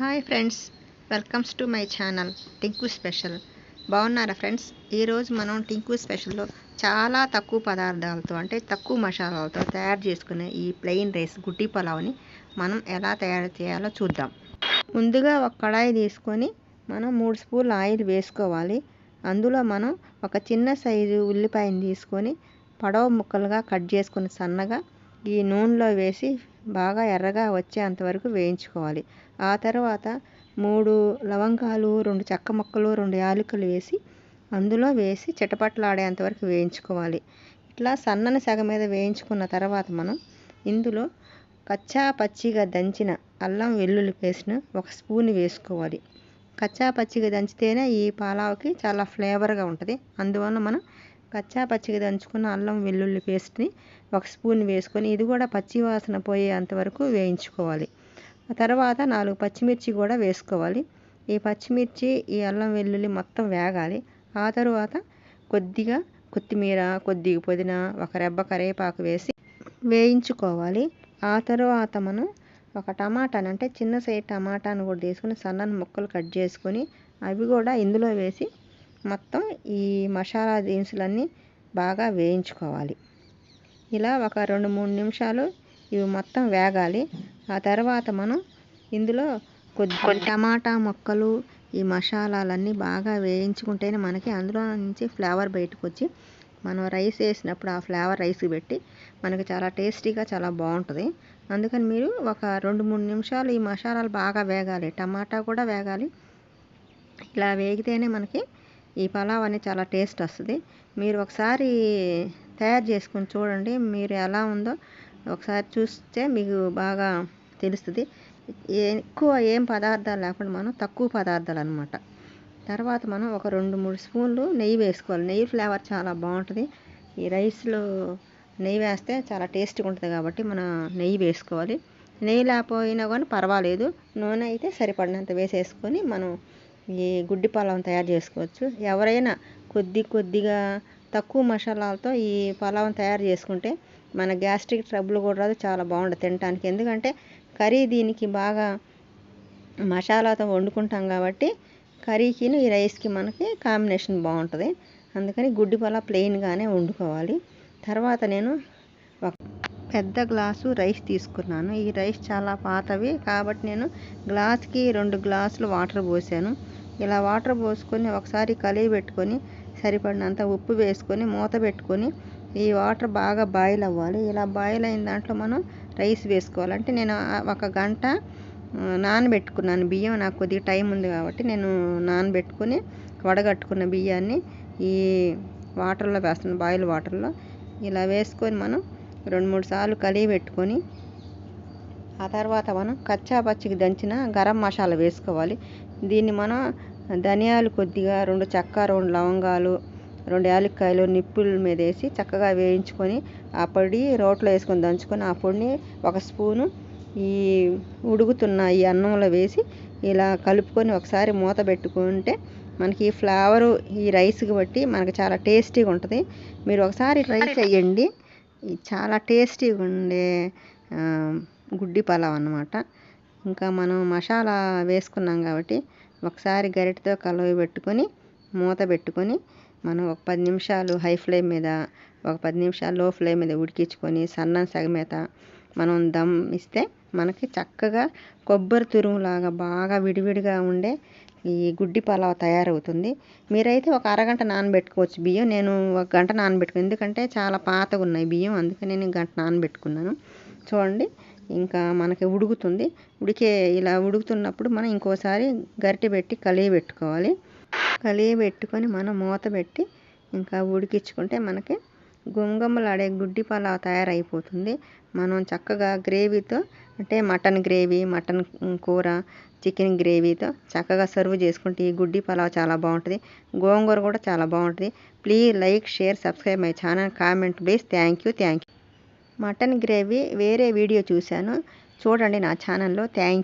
Hi friends, welcomes to my channel Tinku special. బాగున్నారా friends? ఈరోజు మనం టింకు స్పెషల్లో చాలా తక్కువ పదార్థాలతో అంటే తక్కువ మసాలాలతో తయారు చేసుకునే ఈ ప్లెయిన్ రైస్ గుడ్డి పలావ్ని మనం ఎలా తయారు చేయాలో చూద్దాం. ముందుగా ఒక కడాయి తీసుకొని మనం 3 స్పూన్ల ఆయిల్ వేసుకోవాలి. అందులో మనం ఒక చిన్న సైజు ఉల్లిపాయని తీసుకొని పొడవు ముక్కలుగా కట్ చేసుకొని సన్నగా ఈ నూనెలో వేసి బాగా ఎర్రగా వచ్చేంతవరకు వేయించుకోవాలి. ఆ తర్వాత 3 లవంగాలు, 2 చెక్క ముక్కలు, 2 యాలకులు వేసి అందులో వేసి చిటపటలాడేంతవరకు వేయించుకోవాలి. ఇట్లా సన్నని సెగ మీద వేయించుకున్న తర్వాత మనం ఇందులో కచ్చా పచ్చిగా దంచిన అల్లం వెల్లుల్లి పేస్ట్ను 1 స్పూన్ వేసుకోవాలి. కచ్చా పచ్చిగా దంచితేనే ఈ పలావ్కి చాలా ఫ్లేవర్గా ఉంటుంది. అందువల్ల మనం కచ్చా పచ్చిగా దంచుకున్న అల్లం వెల్లుల్లి పేస్ట్ని 1 స్పూన్ వేసుకొని ఇది కూడా పచ్చి వాసన పోయేంతవరకు వేయించుకోవాలి. ఆ తర్వాత 4 పచ్చిమిర్చి కూడా వేసుకోవాలి. ఈ పచ్చిమిర్చి, ఈ అల్లం వెల్లుల్లి మొత్తం వేగాలి. ఆ తర్వాత కొద్దిగా కొత్తిమీర, కొద్దిగా పుదీనా, 1 రెబ్బ కరివేపాకు వేసి వేయించుకోవాలి. ఆ తర్వాత మనం ఒక టమాటాని అంటే చిన్న సైజు టమాటాను కూడా తీసుకుని సన్నని ముక్కలు కట్ చేసుకొని అవి కూడా ఇందులో వేసి మొత్తం ఈ మసాలా దినుసులన్నీ బాగా వేయించుకోవాలి. ఇలా ఒక 2-3 నిమిషాలు ఇవి మొత్తం వేగాలి. ఆ తర్వాత మనం ఇందులో కొద్ది టమాటా ముక్కలు, ఈ మసాలాలన్నీ బాగా వేయించుకుంటేనే మనకి అందులో నుంచి ఫ్లేవర్ బయటకు వచ్చి మనం రైస్ వేసినప్పుడు ఆ ఫ్లేవర్ రైస్కి పెట్టి మనకి చాలా టేస్టీగా చాలా బాగుంటుంది. అందుకని మీరు ఒక 2-3 నిమిషాలు ఈ మసాలాలు బాగా వేగాలి. టమాటా కూడా వేగాలి. ఇలా వేగితేనే మనకి ఈ పలావ్ అనేది చాలా టేస్ట్ వస్తుంది. మీరు ఒకసారి తయారు చేసుకొని చూడండి. మీరు ఎలా ఉందో ఒకసారి చూస్తే మీకు బాగా తెలుస్తుంది. ఎక్కువ ఏం పదార్థాలు లేకుండా మనం తక్కువ పదార్థాలు అనమాట. తర్వాత మనం ఒక 2-3 స్పూన్లు నెయ్యి వేసుకోవాలి. నెయ్యి ఫ్లేవర్ చాలా బాగుంటుంది. ఈ రైస్లో నెయ్యి వేస్తే చాలా టేస్ట్గా ఉంటుంది కాబట్టి మనం నెయ్యి వేసుకోవాలి. నెయ్యి లేకపోయినా కానీ పర్వాలేదు, నూనె అయితే సరిపడినంత వేసేసుకొని మనం ఈ గుడ్డి పలావ్ని తయారు చేసుకోవచ్చు. ఎవరైనా కొద్దిగా తక్కువ మసాలాలతో ఈ పలావ్ని తయారు చేసుకుంటే మన గ్యాస్ట్రిక్ ట్రబుల్ కూడా రాదు, చాలా బాగుంటుంది తినడానికి. ఎందుకంటే కర్రీ దీనికి బాగా మసాలాతో వండుకుంటాం కాబట్టి కర్రీకి ఈ రైస్కి మనకి కాంబినేషన్ బాగుంటుంది. అందుకని గుడ్డి పలావ్ ప్లెయిన్గానే వండుకోవాలి. తర్వాత నేను ఒక పెద్ద గ్లాసు రైస్ తీసుకున్నాను. ఈ రైస్ చాలా పాతవి కాబట్టి నేను గ్లాస్కి 2 గ్లాసులు వాటర్ పోసాను. ఇలా వాటర్ పోసుకొని ఒకసారి కలిగి పెట్టుకొని సరిపడినంత ఉప్పు వేసుకొని మూత పెట్టుకొని ఈ వాటర్ బాగా బాయిల్ అవ్వాలి. ఇలా బాయిల్ అయిన దాంట్లో మనం రైస్ వేసుకోవాలి. అంటే నేను 1 గంట నానబెట్టుకున్నాను బియ్యం. నాకు కొద్దిగా టైం ఉంది కాబట్టి నేను నానబెట్టుకుని వడగట్టుకున్న బియ్యాన్ని ఈ వాటర్లో వేస్తాను, బాయిల్ వాటర్లో. ఇలా వేసుకొని మనం 2-3 సార్లు కలిగి పెట్టుకొని ఆ తర్వాత మనం కచ్చా పచ్చికి దంచిన గరం మసాలా వేసుకోవాలి. దీన్ని మనం ధనియాలు కొద్దిగా, 2 చెక్క, 2 లవంగాలు, 2 యాలక్కాయలు నిప్పుల మీద వేసి చక్కగా వేయించుకొని ఆ పొడి రోట్లో వేసుకొని దంచుకొని ఆ పొడిని 1 స్పూను ఈ ఉడుకుతున్న ఈ అన్నంలో వేసి ఇలా కలుపుకొని ఒకసారి మూత పెట్టుకుంటే మనకి ఈ ఫ్లేవరు ఈ రైస్కి బట్టి మనకి చాలా టేస్టీగా ఉంటుంది. మీరు ఒకసారి ట్రై చేయండి. చాలా టేస్టీగా ఉండే గుడ్డి పలావ్ అన్నమాట. ఇంకా మనం మసాలా వేసుకున్నాం కాబట్టి ఒకసారి గరిటెతో కలవి పెట్టుకొని మూత పెట్టుకొని మనం ఒక 10 నిమిషాలు హై ఫ్లేమ్ మీద, ఒక 10 నిమిషాలు లో ఫ్లేమ్ మీద ఉడికించుకొని సన్న సెగ మీద మనం దమ్ ఇస్తే మనకి చక్కగా కొబ్బరి తురుములాగా బాగా విడివిడిగా ఉండే ఈ గుడ్డి పలావ్ తయారవుతుంది. మీరైతే ఒక అరగంట నానబెట్టుకోవచ్చు బియ్యం. నేను 1 గంట నానబెట్టుకున్నాను, ఎందుకంటే చాలా పాతగా ఉన్నాయి బియ్యం, అందుకని నేను 1 గంట నానబెట్టుకున్నాను. చూడండి, ఇంకా మనకి ఉడుకుతుంది. ఇలా ఉడుకుతున్నప్పుడు మనం ఇంకోసారి గరిటె పెట్టి కలిగి పెట్టుకోవాలి. కలిగి పెట్టుకొని మనం మూత పెట్టి ఇంకా ఉడికించుకుంటే మనకి గుమగుమలాడే గుడ్డి పలావ్ తయారైపోతుంది. మనం చక్కగా గ్రేవీతో అంటే మటన్ గ్రేవీ, మటన్ కూర, చికెన్ గ్రేవీతో చక్కగా సర్వ్ చేసుకుంటే ఈ గుడ్డి పలావ్ చాలా బాగుంటుంది. గోంగూర కూడా చాలా బాగుంటుంది. Please like, share, subscribe my channel, comment please. Thank you. Mutton gravy వేరే వీడియో చూశాను, చూడండి నా ఛానల్లో. Thank you.